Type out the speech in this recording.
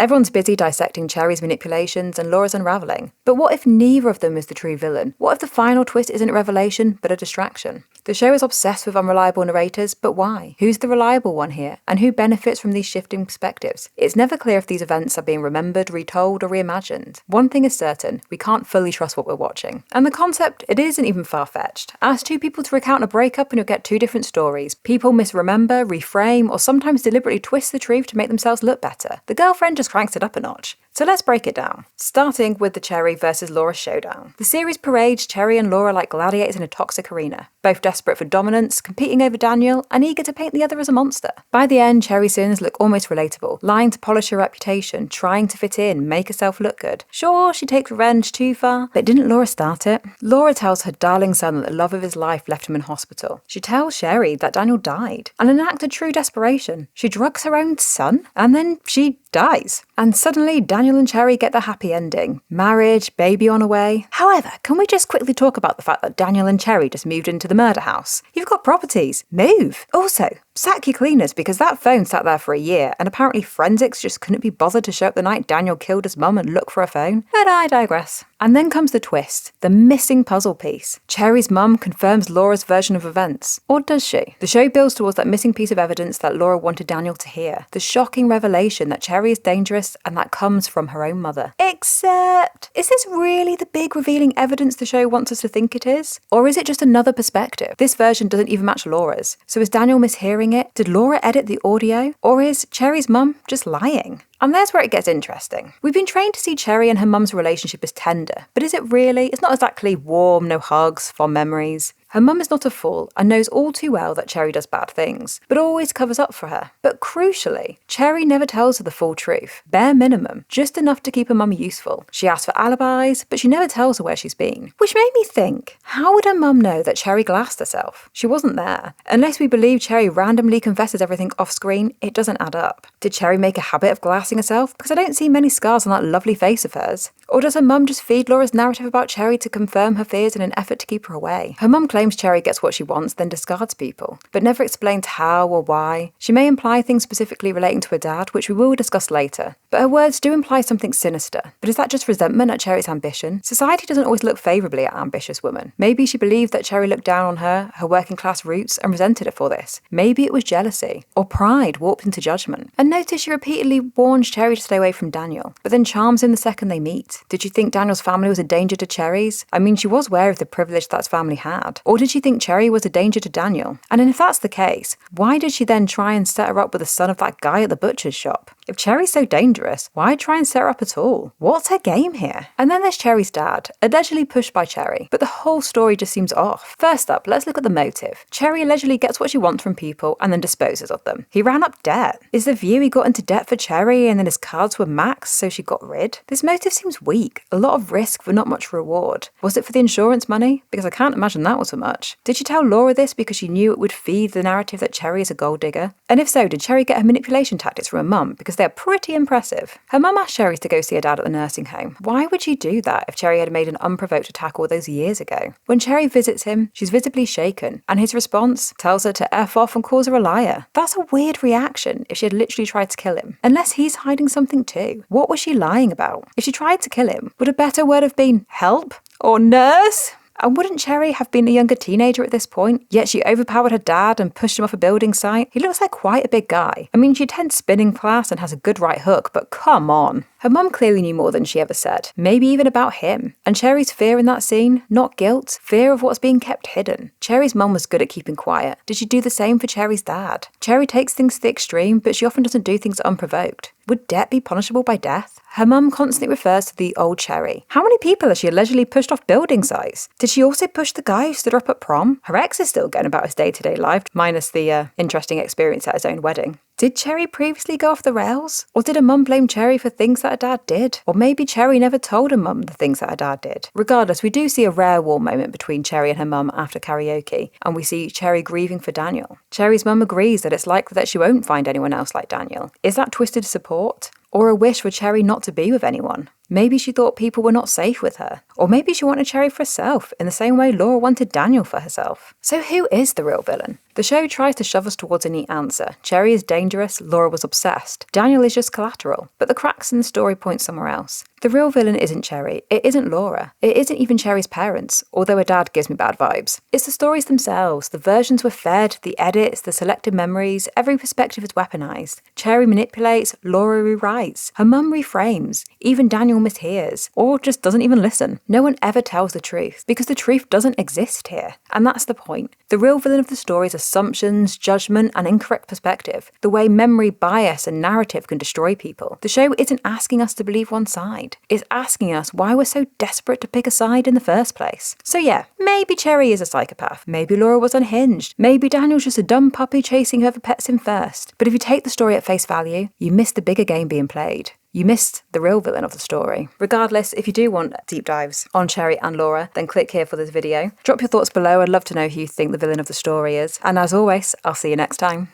Everyone's busy dissecting Cherry's manipulations and Laura's unraveling. But what if neither of them is the true villain? What if the final twist isn't a revelation, but a distraction? The show is obsessed with unreliable narrators, but why? Who's the reliable one here? And who benefits from these shifting perspectives? It's never clear if these events are being remembered, retold, or reimagined. One thing is certain, we can't fully trust what we're watching. And the concept, it isn't even far-fetched. Ask two people to recount a breakup and you'll get two different stories. People misremember, reframe, or sometimes deliberately twist the truth to make themselves look better. The girlfriend just cranks it up a notch. So let's break it down. Starting with the Cherry versus Laura showdown. The series parades Cherry and Laura like gladiators in a toxic arena, both desperate for dominance, competing over Daniel, and eager to paint the other as a monster. By the end, Cherry's sins look almost relatable, lying to polish her reputation, trying to fit in, make herself look good. Sure, she takes revenge too far, but didn't Laura start it? Laura tells her darling son that the love of his life left him in hospital. She tells Cherry that Daniel died, and in an act of true desperation, she drugs her own son, and then she dies. And suddenly, Daniel and Cherry get the happy ending. Marriage, baby on a way. However, can we just quickly talk about the fact that Daniel and Cherry just moved into the murder house? You've got properties. Move. Also, sack your cleaners because that phone sat there for a year and apparently forensics just couldn't be bothered to show up the night Daniel killed his mum and look for a phone. But I digress. And then comes the twist, the missing puzzle piece. Cherry's mum confirms Laura's version of events. Or does she? The show builds towards that missing piece of evidence that Laura wanted Daniel to hear. The shocking revelation that Cherry is dangerous and that comes from her own mother. Except, is this really the big revealing evidence the show wants us to think it is? Or is it just another perspective? This version doesn't even match Laura's. So is Daniel mishearing it? Did Laura edit the audio? Or is Cherry's mum just lying? And there's where it gets interesting. We've been trained to see Cherry and her mum's relationship as tender, but is it really? It's not exactly warm, no hugs, fond memories. Her mum is not a fool and knows all too well that Cherry does bad things, but always covers up for her. But crucially, Cherry never tells her the full truth. Bare minimum, just enough to keep her mum useful. She asks for alibis, but she never tells her where she's been. Which made me think, how would her mum know that Cherry glassed herself? She wasn't there. Unless we believe Cherry randomly confesses everything off screen, it doesn't add up. Did Cherry make a habit of glassing herself? Because I don't see many scars on that lovely face of hers. Or does her mum just feed Laura's narrative about Cherry to confirm her fears in an effort to keep her away? Her mum claims Cherry gets what she wants, then discards people, but never explains how or why. She may imply things specifically relating to her dad, which we will discuss later, but her words do imply something sinister. But is that just resentment at Cherry's ambition? Society doesn't always look favourably at ambitious women. Maybe she believed that Cherry looked down on her working class roots, and resented it for this. Maybe it was jealousy, or pride warped into judgment. And notice she repeatedly warns Cherry to stay away from Daniel, but then charms him the second they meet. Did she think Daniel's family was a danger to Cherry's? I mean, she was aware of the privilege that his family had. Or did she think Cherry was a danger to Daniel? And if that's the case, why did she then try and set her up with the son of that guy at the butcher's shop? If Cherry's so dangerous, why try and set her up at all? What's her game here? And then there's Cherry's dad, allegedly pushed by Cherry, but the whole story just seems off. First up, let's look at the motive. Cherry allegedly gets what she wants from people and then disposes of them. He ran up debt. Is the view he got into debt for Cherry and then his cards were maxed so she got rid? This motive seems weak. A lot of risk for not much reward. Was it for the insurance money? Because I can't imagine that was for much. Did she tell Laura this because she knew it would feed the narrative that Cherry is a gold digger? And if so, did Cherry get her manipulation tactics from her mum? Because they're pretty impressive. Her mum asked Cherry to go see her dad at the nursing home. Why would she do that if Cherry had made an unprovoked attack all those years ago? When Cherry visits him, she's visibly shaken, and his response tells her to F off and calls her a liar. That's a weird reaction if she had literally tried to kill him. Unless he's hiding something too. What was she lying about? If she tried to kill him, would a better word have been help? Or nurse? And wouldn't Cherry have been a younger teenager at this point? Yet she overpowered her dad and pushed him off a building site. He looks like quite a big guy. I mean, she attends spinning class and has a good right hook, but come on. Her mum clearly knew more than she ever said, maybe even about him. And Cherry's fear in that scene, not guilt, fear of what's being kept hidden. Cherry's mum was good at keeping quiet. Did she do the same for Cherry's dad? Cherry takes things to the extreme, but she often doesn't do things unprovoked. Would debt be punishable by death? Her mum constantly refers to the old Cherry. How many people has she allegedly pushed off building sites? Did she also push the guy who stood her up at prom? Her ex is still going about his day-to-day life, minus the interesting experience at his own wedding. Did Cherry previously go off the rails? Or did her mum blame Cherry for things that her dad did? Or maybe Cherry never told her mum the things that her dad did. Regardless, we do see a rare warm moment between Cherry and her mum after karaoke, and we see Cherry grieving for Daniel. Cherry's mum agrees that it's likely that she won't find anyone else like Daniel. Is that twisted support? Or a wish for Cherry not to be with anyone? Maybe she thought people were not safe with her. Or maybe she wanted Cherry for herself, in the same way Laura wanted Daniel for herself. So who is the real villain? The show tries to shove us towards a neat answer. Cherry is dangerous, Laura was obsessed. Daniel is just collateral. But the cracks in the story point somewhere else. The real villain isn't Cherry, it isn't Laura, it isn't even Cherry's parents, although her dad gives me bad vibes. It's the stories themselves, the versions we're fed, the edits, the selected memories, every perspective is weaponized. Cherry manipulates, Laura rewrites, her mum reframes, even Daniel mishears, or just doesn't even listen. No one ever tells the truth, because the truth doesn't exist here. And that's the point. The real villain of the story is assumptions, judgment, and incorrect perspective, the way memory, bias, and narrative can destroy people. The show isn't asking us to believe one side. It's asking us why we're so desperate to pick a side in the first place. So yeah, maybe Cherry is a psychopath, maybe Laura was unhinged, maybe Daniel's just a dumb puppy chasing whoever pets him first. But if you take the story at face value, you miss the bigger game being played. You missed the real villain of the story. Regardless, if you do want deep dives on Cherry and Laura, then click here for this video. Drop your thoughts below, I'd love to know who you think the villain of the story is. And as always, I'll see you next time.